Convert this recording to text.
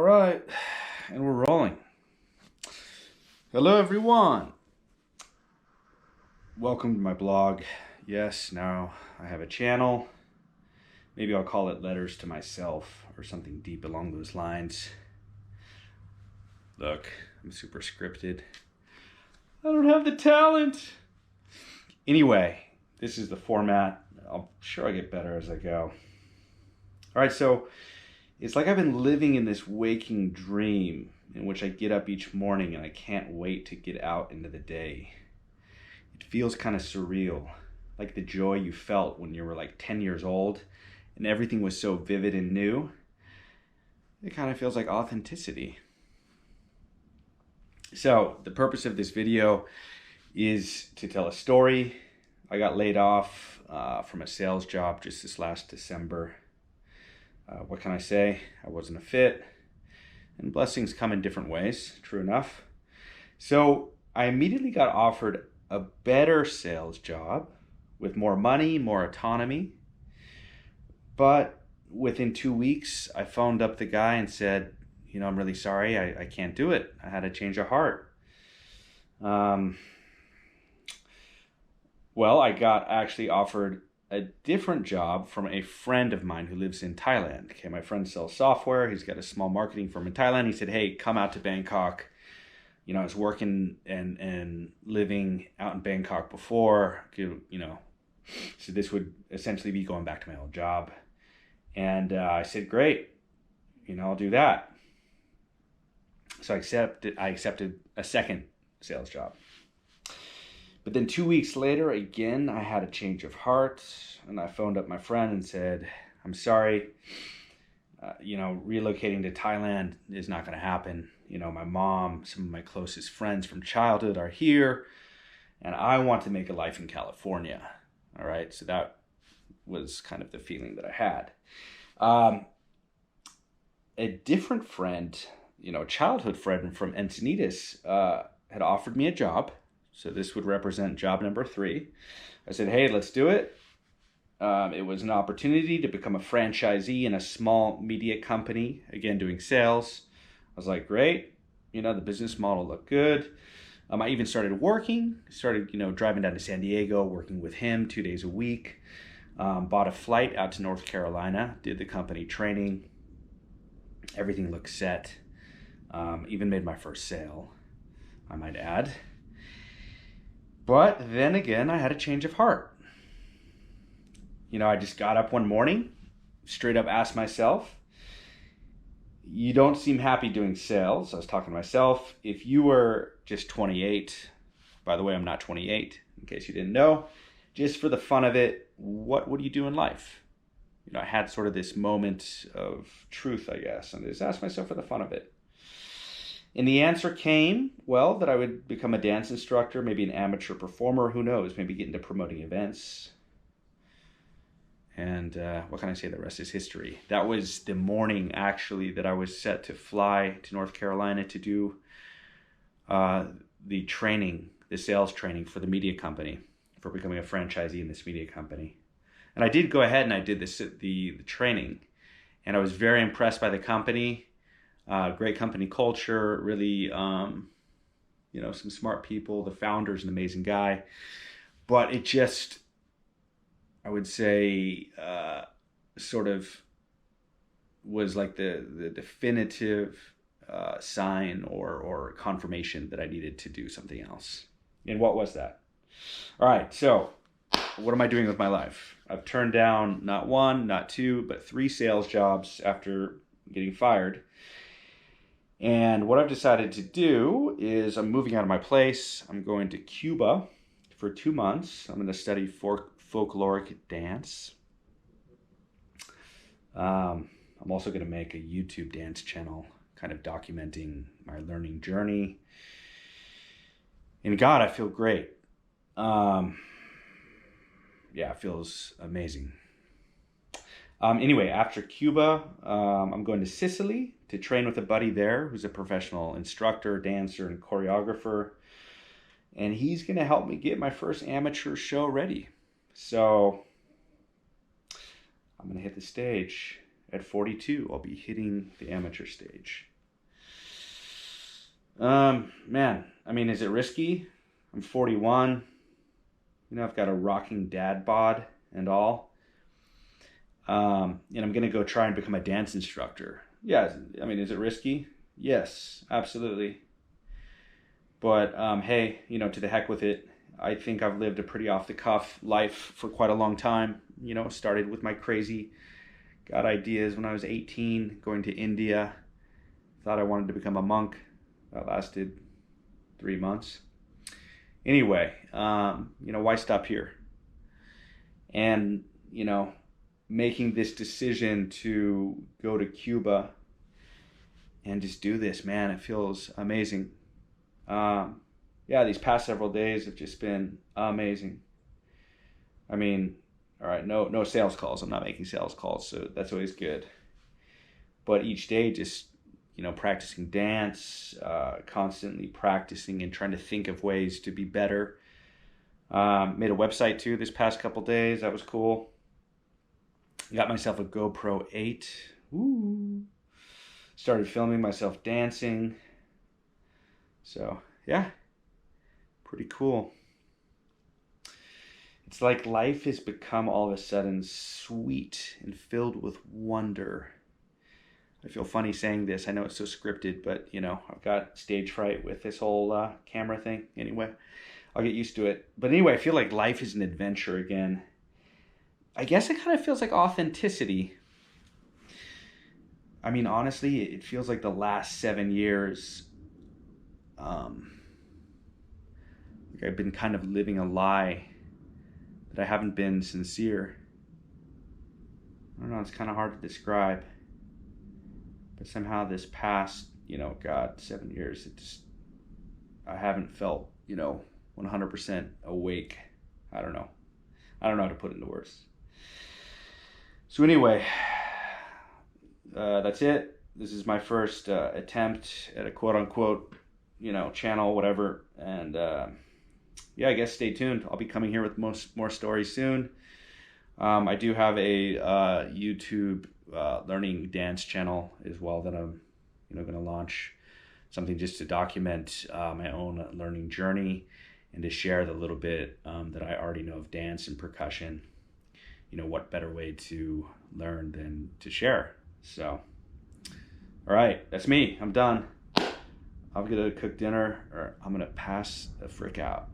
right, and we're rolling. Hello, everyone. Welcome to my blog. Yes, now I have a channel. Maybe I'll call it Letters to Myself or something deep along those lines. Look, I'm super scripted. I don't have the talent. Anyway, this is the format. I'm sure I get better as I go. All right, so it's like I've been living in this waking dream in which I get up each morning and I can't wait to get out into the day. It feels kind of surreal, like the joy you felt when you were like 10 years old and everything was so vivid and new. It kind of feels like authenticity. So the purpose of this video is to tell a story. I got laid off from a sales job just this last December. What can I say? I wasn't a fit, and blessings come in different ways, true enough. So I immediately got offered a better sales job with more money, more autonomy. But within 2 weeks, I phoned up the guy and said, I'm really sorry, I can't do it. I had a change of heart. Well, I got actually offered a different job from a friend of mine who lives in Thailand. Okay, my friend sells software. He's got a small marketing firm in Thailand. He said, hey, come out to Bangkok. I was working and living out in Bangkok before, so this would essentially be going back to my old job. And I said, great, I'll do that. So I accepted a second sales job. But then 2 weeks later, again, I had a change of heart, and I phoned up my friend and said, I'm sorry, relocating to Thailand is not going to happen. My mom, some of my closest friends from childhood are here, and I want to make a life in California. All right, so that was kind of the feeling that I had. A different friend, a childhood friend from Encinitas, had offered me a job. So this would represent job number 3. I said, hey, let's do it. It was an opportunity to become a franchisee in a small media company, again, doing sales. I was like, great. The business model looked good. I even started driving down to San Diego, working with him 2 days a week. Bought a flight out to North Carolina, did the company training. Everything looked set. Even made my first sale, I might add. But then again, I had a change of heart. I just got up one morning, straight up asked myself, you don't seem happy doing sales. I was talking to myself. If you were just 28, by the way, I'm not 28, in case you didn't know, just for the fun of it, what would you do in life? I had sort of this moment of truth, I guess, and I just asked myself for the fun of it. And the answer came, that I would become a dance instructor, maybe an amateur performer, who knows, maybe get into promoting events. And what can I say? The rest is history. That was the morning, actually, that I was set to fly to North Carolina to do the sales training for the media company, for becoming a franchisee in this media company. And I did go ahead and I did the training. And I was very impressed by the company. Great company culture, really, some smart people. The founder's an amazing guy. But it just, I would say, sort of was like the definitive sign or confirmation that I needed to do something else. And what was that? All right, so what am I doing with my life? I've turned down not 1, not 2, but 3 sales jobs after getting fired. And what I've decided to do is I'm moving out of my place. I'm going to Cuba for 2 months. I'm going to study folkloric dance. I'm also going to make a YouTube dance channel, kind of documenting my learning journey. And God, I feel great. It feels amazing. Anyway, after Cuba, I'm going to Sicily to train with a buddy there who's a professional instructor, dancer, and choreographer. And he's going to help me get my first amateur show ready. So I'm going to hit the stage. At 42, I'll be hitting the amateur stage. Man, I mean, is it risky? I'm 41. You know, I've got a rocking dad bod and all. And I'm gonna go try and become a dance instructor. Yeah, I mean, is it risky? Yes, absolutely. But hey, you know, to the heck with it. I think I've lived a pretty off the cuff life for quite a long time. You know, started with my crazy got ideas when I was 18, going to India. Thought I wanted to become a monk. That lasted 3 months. Anyway, you know, why stop here? And, you know, making this decision to go to Cuba and just do this, man, it feels amazing. Yeah, these past several days have just been amazing. I mean, all right, no sales calls. I'm not making sales calls, so that's always good. But each day, just you know, practicing dance, constantly practicing and trying to think of ways to be better. Made a website too this past couple days. That was cool. Got myself a GoPro 8. Ooh. Started filming myself dancing. So yeah, pretty cool. It's like life has become all of a sudden sweet and filled with wonder. I feel funny saying this. I know it's so scripted, but you know, I've got stage fright with this whole camera thing. Anyway, I'll get used to it. But anyway, I feel like life is an adventure again. I guess it kind of feels like authenticity. I mean, honestly, it feels like the last 7 years, like I've been kind of living a lie that I haven't been sincere. I don't know, it's kind of hard to describe. But somehow this past, you know, God, 7 years, I haven't felt, you know, 100% awake. I don't know. I don't know how to put it into words. So anyway, that's it. This is my first attempt at a quote unquote, you know, channel, whatever. And yeah, I guess stay tuned. I'll be coming here with more stories soon. I do have a YouTube learning dance channel as well that I'm, you know, going to launch something just to document my own learning journey and to share the little bit that I already know of dance and percussion. You know, what better way to learn than to share? So, all right, that's me. I'm done. I'm gonna cook dinner, or I'm gonna pass the frick out.